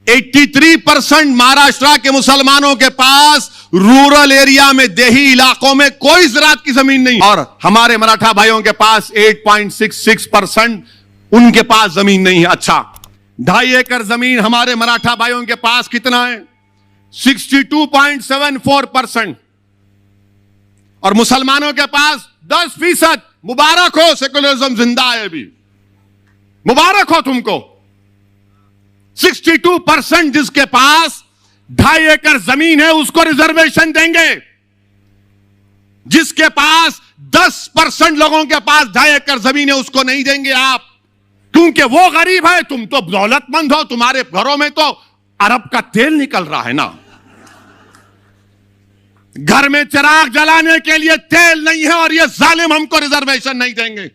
83% महाराष्ट्र के मुसलमानों के पास रूरल एरिया में, देही इलाकों में कोई ज़राअत की जमीन नहीं, और हमारे मराठा भाइयों के पास 8.66% उनके पास जमीन नहीं है। अच्छा, 2.5 एकड़ जमीन हमारे मराठा भाइयों के पास कितना है? 62.74%, और मुसलमानों के पास 10%। मुबारक हो, सेकुलरिज्म जिंदा है अभी, मुबारक हो तुमको। 62% जिसके पास 2.5 एकड़ जमीन है उसको रिजर्वेशन देंगे, जिसके पास 10% लोगों के पास 2.5 एकड़ जमीन है उसको नहीं देंगे आप, क्योंकि वो गरीब है, तुम तो दौलतमंद हो, तुम्हारे घरों में तो अरब का तेल निकल रहा है ना, घर में चिराग जलाने के लिए तेल नहीं है, और ये जालिम हमको रिजर्वेशन नहीं देंगे।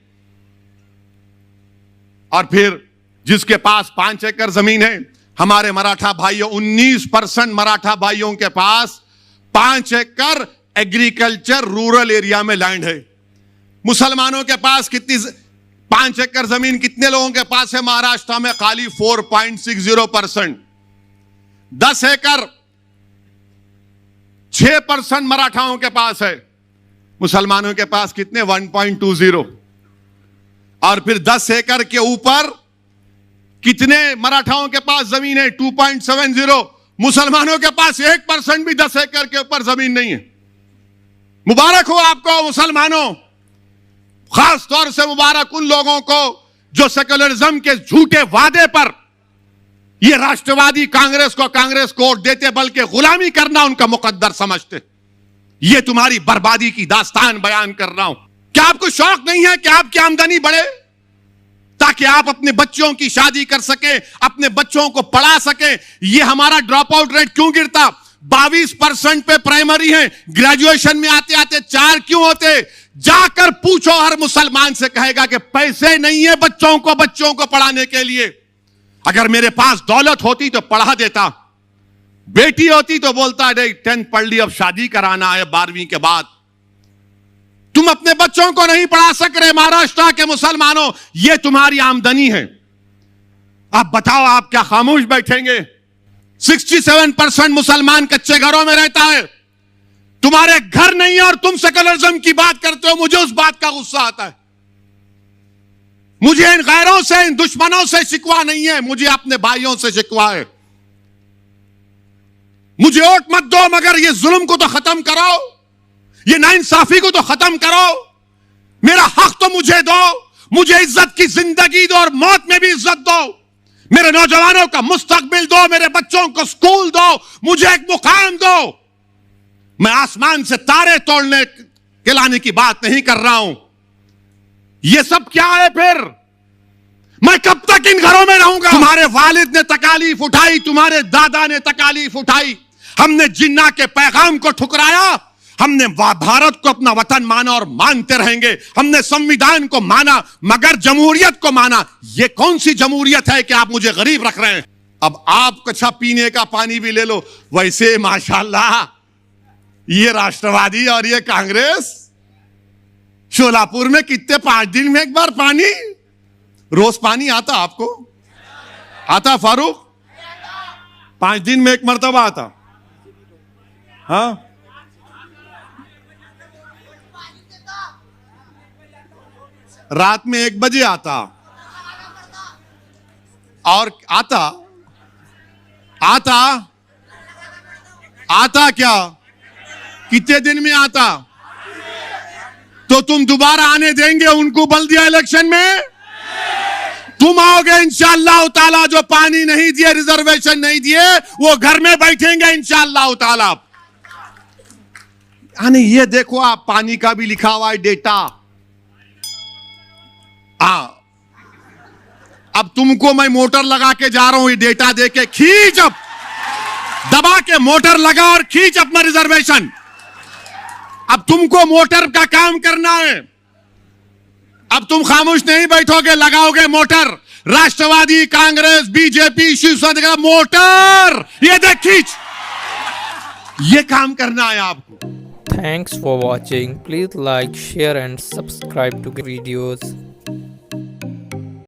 और फिर जिसके पास 5 एकड़ जमीन है, हमारे मराठा भाइयों, 19% मराठा भाइयों के पास 5 एकड़ एग्रीकल्चर रूरल एरिया में लैंड है। मुसलमानों के पास कितनी 5 एकड़ जमीन कितने लोगों के पास है महाराष्ट्र में? खाली 4.60%। 10 एकड़ 6% मराठाओं के पास है, मुसलमानों के पास कितने? 1.20। और फिर 10 एकड़ के ऊपर कितने मराठाओं के पास जमीन है? 2.70। मुसलमानों के पास 1% भी 10 एकड़ के ऊपर जमीन नहीं है। मुबारक हो आपको मुसलमानों, खास तौर से मुबारक उन लोगों को जो सेकुलरिज्म के झूठे वादे पर ये राष्ट्रवादी कांग्रेस को वोट देते, बल्कि गुलामी करना उनका मुकद्दर समझते। ये तुम्हारी बर्बादी की दास्तान बयान कर रहा हूं। क्या आपको शौक नहीं है कि आपकी आमदनी बढ़े, ताकि आप अपने बच्चों की शादी कर सके, अपने बच्चों को पढ़ा सके? ये हमारा ड्रॉप आउट रेट क्यों गिरता? 22% पे प्राइमरी है, ग्रेजुएशन में आते आते 4 क्यों होते? जाकर पूछो, हर मुसलमान से कहेगा कि पैसे नहीं है बच्चों को पढ़ाने के लिए। अगर मेरे पास दौलत होती तो पढ़ा देता, बेटी होती तो बोलता 10th पढ़ ली, अब शादी कराना है 12वीं के बाद। तुम अपने बच्चों को नहीं पढ़ा सक रहे महाराष्ट्र के मुसलमानों, यह तुम्हारी आमदनी है। आप बताओ, आप क्या खामोश बैठेंगे? 67% मुसलमान कच्चे घरों में रहता है, तुम्हारे घर नहीं है, और तुम सेकुलरिज्म की बात करते हो। मुझे उस बात का गुस्सा आता है। मुझे इन गैरों से, इन दुश्मनों से शिकवा नहीं है, मुझे अपने भाइयों से शिकवा है। मुझे वोट मत दो, मगर ये जुल्म को तो खत्म करो, ये नाइंसाफी को तो खत्म करो। मेरा हक तो मुझे दो, मुझे इज्जत की जिंदगी दो, और मौत में भी इज्जत दो। मेरे नौजवानों का मुस्तकबिल दो, मेरे बच्चों को स्कूल दो, मुझे एक मुकाम दो। मैं आसमान से तारे तोड़ने के लाने की बात नहीं कर रहा हूं। यह सब क्या है फिर? मैं कब तक इन घरों में रहूंगा? तुम्हारे वालिद ने तकालीफ उठाई, तुम्हारे दादा ने तकालीफ उठाई। हमने जिन्ना के पैगाम को ठुकराया, हमने भारत को अपना वतन माना और मानते रहेंगे। हमने संविधान को माना, मगर जमहूरियत को माना। यह कौन सी जमहूरियत है कि आप मुझे गरीब रख रहे हैं? अब आप कच्चा पीने का पानी भी ले लो। वैसे माशाल्लाह ये राष्ट्रवादी और ये कांग्रेस, शोलापुर में कितने 5 दिन में एक बार पानी, रोज पानी आता आपको? आता फारूक? 5 दिन में एक मर्तबा आता। हाँ, रात में 1 बजे आता, और आता क्या? कितने दिन में आता? तो तुम दोबारा आने देंगे उनको बल्दिया इलेक्शन में? तुम आओगे इंशाअल्लाह ताला। जो पानी नहीं दिए, रिजर्वेशन नहीं दिए, वो घर में बैठेंगे इंशाअल्लाह ताला। यानी ये देखो, आप पानी का भी लिखा हुआ है डेटा। अब तुमको मैं मोटर लगा के जा रहा हूं, ये डेटा दे के खींच, अब दबा के मोटर लगा और खींच अपना रिजर्वेशन। अब तुमको मोटर का काम करना है। अब तुम खामोश नहीं बैठोगे, लगाओगे मोटर। राष्ट्रवादी कांग्रेस, बीजेपी, शिवसेना मोटर, ये देख खींच, ये काम करना है आपको। Thanks for watching. Please like, share and subscribe to videos.